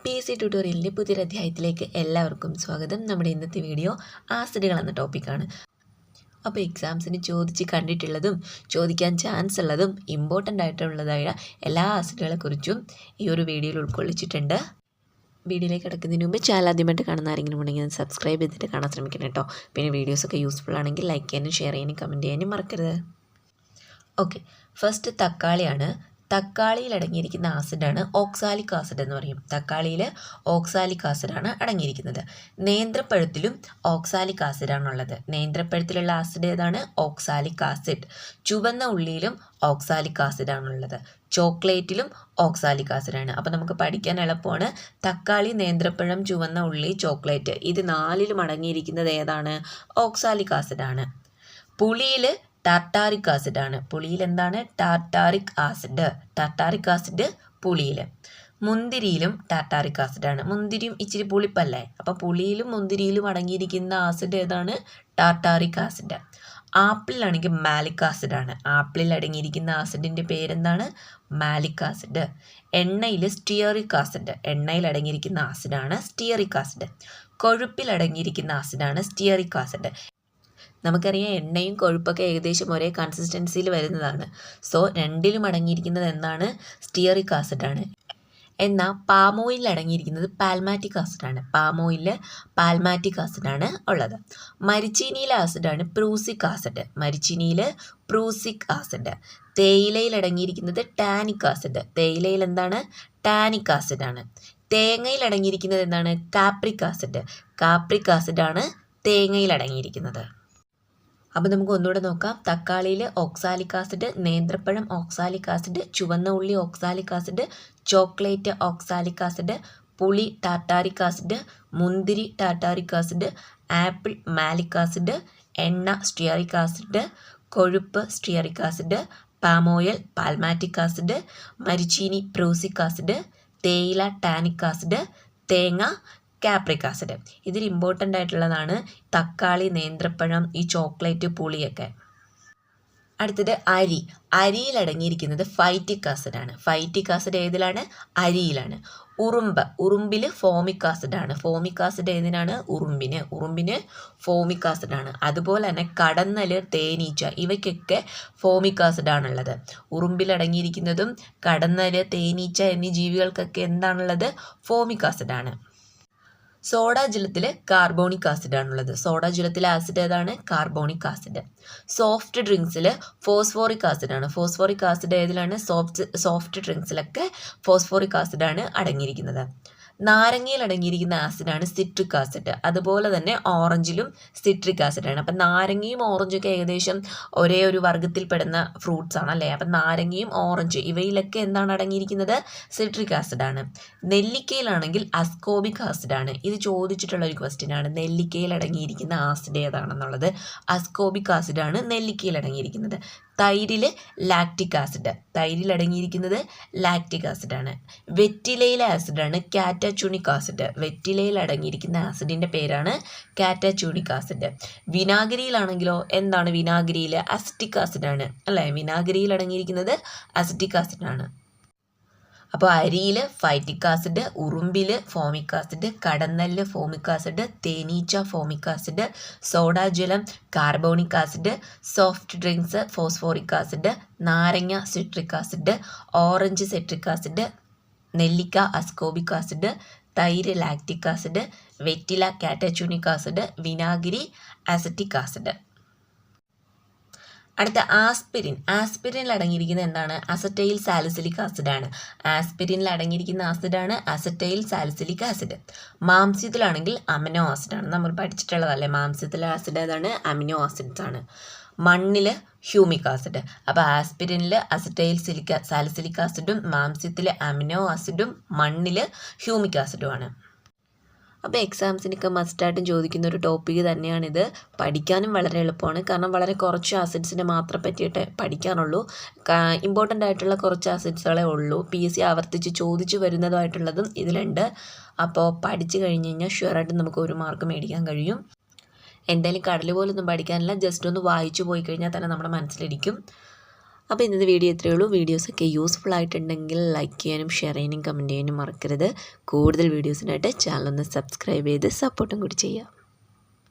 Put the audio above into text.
PSC ട്യൂട്ടോറിയലിൻ്റെ പുതിയൊരു അധ്യായത്തിലേക്ക് എല്ലാവർക്കും സ്വാഗതം. നമ്മുടെ ഇന്നത്തെ വീഡിയോ ആസിഡുകൾ എന്ന ടോപ്പിക്കാണ്. അപ്പോൾ എക്സാംസിന് ചോദിച്ച് കണ്ടിട്ടുള്ളതും ചോദിക്കാൻ ചാൻസ് ഉള്ളതും ഇമ്പോർട്ടൻ്റ് ആയിട്ടുള്ളതായ എല്ലാ ആസിഡുകളെക്കുറിച്ചും ഈ ഒരു വീഡിയോയിൽ ഉൾക്കൊള്ളിച്ചിട്ടുണ്ട്. വീഡിയോയിലേക്ക് കിടക്കുന്നതിന് മുമ്പ് ചാനൽ ആദ്യമായിട്ട് കാണുന്ന ആരെങ്കിലും ഉണ്ടെങ്കിൽ സബ്സ്ക്രൈബ് ചെയ്തിട്ട് കാണാൻ ശ്രമിക്കണം കേട്ടോ. പിന്നെ വീഡിയോസൊക്കെ യൂസ്ഫുൾ ആണെങ്കിൽ ലൈക്ക് ചെയ്യാനും ഷെയർ ചെയ്യാനും കമൻറ്റ് ചെയ്യാനും മറക്കരുത്. ഓക്കെ, ഫസ്റ്റ് തക്കാളിയാണ്. തക്കാളിയിൽ അടങ്ങിയിരിക്കുന്ന ആസിഡാണ് ഓക്സാലിക് ആസിഡ് എന്ന് പറയും. തക്കാളിയിൽ ഓക്സാലിക് ആസിഡാണ് അടങ്ങിയിരിക്കുന്നത്. നേന്ത്രപ്പഴത്തിലും ഓക്സാലിക് ആസിഡാണുള്ളത്. നേന്ത്രപ്പഴത്തിലുള്ള ആസിഡ് ഏതാണ്? Oxalic acid. ചുവന്ന ഉള്ളിയിലും ഓക്സാലിക് ആസിഡാണുള്ളത്. ചോക്ലേറ്റിലും ഓക്സാലിക് ആസിഡാണ്. അപ്പോൾ നമുക്ക് പഠിക്കാൻ എളുപ്പമാണ്. തക്കാളി, നേന്ത്രപ്പഴം, ചുവന്ന ഉള്ളി, ചോക്ലേറ്റ്, ഇത് നാലിലും അടങ്ങിയിരിക്കുന്നത് ഏതാണ്? ഓക്സാലിക് ആസിഡാണ്. പുളിയിൽ ടാർട്ടാറിക് ആസിഡാണ്. പുളിയിൽ എന്താണ്? Tartaric acid. ടാർട്ടാറിക് ആസിഡ് പുളിയിൽ. മുന്തിരിയിലും ടാർട്ടാറിക് ആസിഡാണ്. മുന്തിരിയും ഇച്ചിരി പുളിപ്പല്ലേ, അപ്പോൾ പുളിയിലും മുന്തിരിയിലും അടങ്ങിയിരിക്കുന്ന ആസിഡ് ഏതാണ്? Tartaric acid. ആപ്പിളിലാണെങ്കിൽ മാലിക് ആസിഡാണ്. ആപ്പിളിൽ അടങ്ങിയിരിക്കുന്ന ആസിഡിൻ്റെ പേരെന്താണ്? Malic acid. എണ്ണയിൽ സ്റ്റിയറിക് ആസിഡ്. എണ്ണയിൽ അടങ്ങിയിരിക്കുന്ന ആസിഡാണ് സ്റ്റിയറിക് ആസിഡ്. കൊഴുപ്പിൽ അടങ്ങിയിരിക്കുന്ന ആസിഡാണ് സ്റ്റിയറിക് ആസിഡ്. നമുക്കറിയാം എണ്ണയും കൊഴുപ്പൊക്കെ ഏകദേശം ഒരേ കൺസിസ്റ്റൻസിയിൽ വരുന്നതാണ്. സോ രണ്ടിലും അടങ്ങിയിരിക്കുന്നത് എന്താണ്? സ്റ്റിയറിക് ആസിഡാണ്. എന്നാൽ പാം ഓയിലിൽ അടങ്ങിയിരിക്കുന്നത് പാൽമാറ്റിക് ആസിഡാണ്. പാം ഓയിലിൽ പാൽമാറ്റിക് ആസിഡാണ് ഉള്ളത്. മരിച്ചീനിയിലെ ആസിഡാണ് പ്രൂസിക് ആസിഡ്. മരിച്ചീനിയിൽ പ്രൂസിക് ആസിഡ്. തേയിലയിൽ അടങ്ങിയിരിക്കുന്നത് ടാനിക് ആസിഡ്. തേയിലയിൽ എന്താണ്? ടാനിക് ആസിഡാണ്. തേങ്ങയിൽ അടങ്ങിയിരിക്കുന്നത് എന്താണ്? Capric acid. കാപ്രിക് ആസിഡാണ് തേങ്ങയിൽ അടങ്ങിയിരിക്കുന്നത്. അപ്പോൾ നമുക്ക് ഒന്നുകൂടെ നോക്കാം. തക്കാളിയിൽ ഓക്സാലിക് ആസിഡ്, നേന്ത്രപ്പഴം ഓക്സാലിക് ആസിഡ്, ചുവന്ന ഉള്ളി oxalic acid, chocolate oxalic acid, പുളി ടാർട്ടാറിക് ആസിഡ്, മുന്തിരി tartaric acid, apple malic acid, എണ്ണ സ്റ്റിയറിക് ആസിഡ്, കൊഴുപ്പ് stearic acid, palm oil palmitic acid, മരിച്ചീനി പ്രൂസിക് ആസിഡ്, തേയില ടാനിക് ആസിഡ്, തേങ്ങ കാപ്രിക് ആസിഡ്. ഇതിൽ ഇമ്പോർട്ടൻ്റ് ആയിട്ടുള്ളതാണ് തക്കാളി, നേന്ത്രപ്പഴം, ഈ ചോക്ലേറ്റ്, പുളിയൊക്കെ. അടുത്തത് അരി. അരിയിൽ അടങ്ങിയിരിക്കുന്നത് ഫൈറ്റിക് ആസിഡാണ്. ഫൈറ്റിക് ആസിഡ് ഏതിലാണ്? അരിയിലാണ്. ഉറുമ്പ്. ഉറുമ്പിൽ ഫോമിക് ആസിഡാണ്. ഫോമിക് ആസിഡ് ഏതിനാണ്? ഉറുമ്പിന്. ഉറുമ്പിന് ഫോമിക് ആസിഡാണ്. അതുപോലെ തന്നെ കടന്നൽ, തേനീച്ച, ഇവയ്ക്കൊക്കെ ഫോമിക് ആസിഡാണുള്ളത്. ഉറുമ്പിൽ അടങ്ങിയിരിക്കുന്നതും കടന്നൽ, തേനീച്ച എന്നീ ജീവികൾക്കൊക്കെ എന്താണുള്ളത്? ഫോമിക് ആസിഡാണ്. സോഡാ ജലത്തിൽ കാർബോണിക് ആസിഡാണുള്ളത്. സോഡാ ജലത്തിലെ ആസിഡ് ഏതാണ്? Carbonic acid. സോഫ്റ്റ് ഡ്രിങ്ക്സിൽ ഫോസ്ഫോറിക് ആസിഡാണ്. ഫോസ്ഫോറിക് ആസിഡ് ഏതിലാണ്? സോഫ്റ്റ് ഡ്രിങ്ക്സിലൊക്കെ ഫോസ്ഫോറിക് ആസിഡാണ് അടങ്ങിയിരിക്കുന്നത്. നാരങ്ങയിൽ അടങ്ങിയിരിക്കുന്ന ആസിഡാണ് സിട്രിക് ആസിഡ്. അതുപോലെ തന്നെ ഓറഞ്ചിലും സിട്രിക് ആസിഡാണ്. അപ്പം നാരങ്ങയും ഓറഞ്ചൊക്കെ ഏകദേശം ഒരേ ഒരു വർഗ്ഗത്തിൽപ്പെടുന്ന ഫ്രൂട്ട്സ് ആണ് അല്ലേ. അപ്പം നാരങ്ങയും ഓറഞ്ച് ഇവയിലൊക്കെ എന്താണ് അടങ്ങിയിരിക്കുന്നത്? സിട്രിക് ആസിഡാണ്. നെല്ലിക്കയിലാണെങ്കിൽ അസ്കോബിക് ആസിഡാണ്. ഇത് ചോദിച്ചിട്ടുള്ള ഒരു ക്വസ്റ്റ്യൻ ആണ്. നെല്ലിക്കയിൽ അടങ്ങിയിരിക്കുന്ന ആസിഡ് ഏതാണെന്നുള്ളത്. അസ്കോബിക് ആസിഡാണ് നെല്ലിക്കയിൽ അടങ്ങിയിരിക്കുന്നത്. തൈരിൽ ലാക്റ്റിക് ആസിഡ്. തൈരിൽ അടങ്ങിയിരിക്കുന്നത് ലാക്റ്റിക് ആസിഡാണ്. വെറ്റിലയിലെ ആസിഡാണ് കാറ്റാച്യൂണിക് ആസിഡ്. വെറ്റിലയിൽ അടങ്ങിയിരിക്കുന്ന ആസിഡിൻ്റെ പേരാണ് കാറ്റാച്യൂണിക് ആസിഡ്. വിനാഗിരിയിലാണെങ്കിലോ എന്താണ്? വിനാഗിരിയിൽ അസിറ്റിക് ആസിഡാണ് അല്ലേ. വിനാഗിരിയിൽ അടങ്ങിയിരിക്കുന്നത് അസിറ്റിക് ആസിഡാണ്. അപ്പോൾ അരിയിൽ ഫൈറ്റിക് ആസിഡ്, ഉറുമ്പിൽ ഫോമിക് ആസിഡ്, കടന്നലിൽ ഫോമിക് ആസിഡ്, തേനീച്ച ഫോമിക് ആസിഡ്, സോഡാജലം carbonic acid, soft drinks phosphoric acid, നാരങ്ങ citric acid, orange citric acid, നെല്ലിക്ക അസ്കോബിക് ആസിഡ്, തൈര് ലാക്റ്റിക് ആസിഡ്, വെറ്റില കാറ്റാച്യൂണിക് ആസിഡ്, വിനാഗിരി അസിറ്റിക് ആസിഡ്. അടുത്ത ആസ്പിരിൻ. ആസ്പിരിനിൽ അടങ്ങിയിരിക്കുന്നത് എന്താണ്? അസറ്റൈൽ സാലിസിലിക് ആസിഡാണ്. ആസ്പിരിനിൽ അടങ്ങിയിരിക്കുന്ന ആസിഡാണ് അസറ്റൈൽ സാലിസിലിക് ആസിഡ്. മാംസ്യത്തിലാണെങ്കിൽ അമിനോ ആസിഡാണ്. നമ്മൾ പഠിച്ചിട്ടുള്ളതല്ലേ മാംസ്യത്തിലെ ആസിഡ് ഏതാണ്? അമിനോ ആസിഡ്സ് ആണ്. മണ്ണിൽ ഹ്യൂമിക് ആസിഡ്. അപ്പോൾ ആസ്പിരിനിൽ അസറ്റൈൽ സാലിസിലിക് ആസിഡും മാംസ്യത്തിലെ അമിനോ ആസിഡും മണ്ണിൽ ഹ്യൂമിക് ആസിഡുമാണ്. അപ്പോൾ എക്സാംസിനൊക്കെ മസ്റ്റായിട്ടും ചോദിക്കുന്ന ഒരു ടോപ്പിക്ക് തന്നെയാണിത്. പഠിക്കാനും വളരെ എളുപ്പമാണ്. കാരണം വളരെ കുറച്ച് ആസിഡ്സിനെ മാത്രം പറ്റിയിട്ട് പഠിക്കാനുള്ളൂ. ഇമ്പോർട്ടൻ്റ് ആയിട്ടുള്ള കുറച്ച് ആസിഡ്സുകളേ ഉള്ളൂ. PSC ആവർത്തിച്ച് ചോദിച്ചു വരുന്നതായിട്ടുള്ളതും ഇതിലുണ്ട്. അപ്പോൾ പഠിച്ചു കഴിഞ്ഞ് കഴിഞ്ഞാൽ ഷുവറായിട്ടും നമുക്ക് 1 മാർക്ക് മേടിക്കാൻ കഴിയും. എന്തായാലും കടൽ പോലൊന്നും പഠിക്കാനില്ല. ജസ്റ്റ് ഒന്ന് വായിച്ചു പോയി കഴിഞ്ഞാൽ തന്നെ നമ്മുടെ മനസ്സിലിരിക്കും. അപ്പോൾ ഇന്നത്തെ വീഡിയോ ഇത്രയേ ഉള്ളൂ. വീഡിയോസൊക്കെ യൂസ്ഫുൾ ആയിട്ടുണ്ടെങ്കിൽ ലൈക്ക് ചെയ്യാനും ഷെയർ ചെയ്യാനും കമൻറ്റ് ചെയ്യാനും മറക്കരുത്. കൂടുതൽ വീഡിയോസിനായിട്ട് ചാനൽ ഒന്ന് സബ്സ്ക്രൈബ് ചെയ്ത് സപ്പോർട്ടും കൂടി ചെയ്യുക.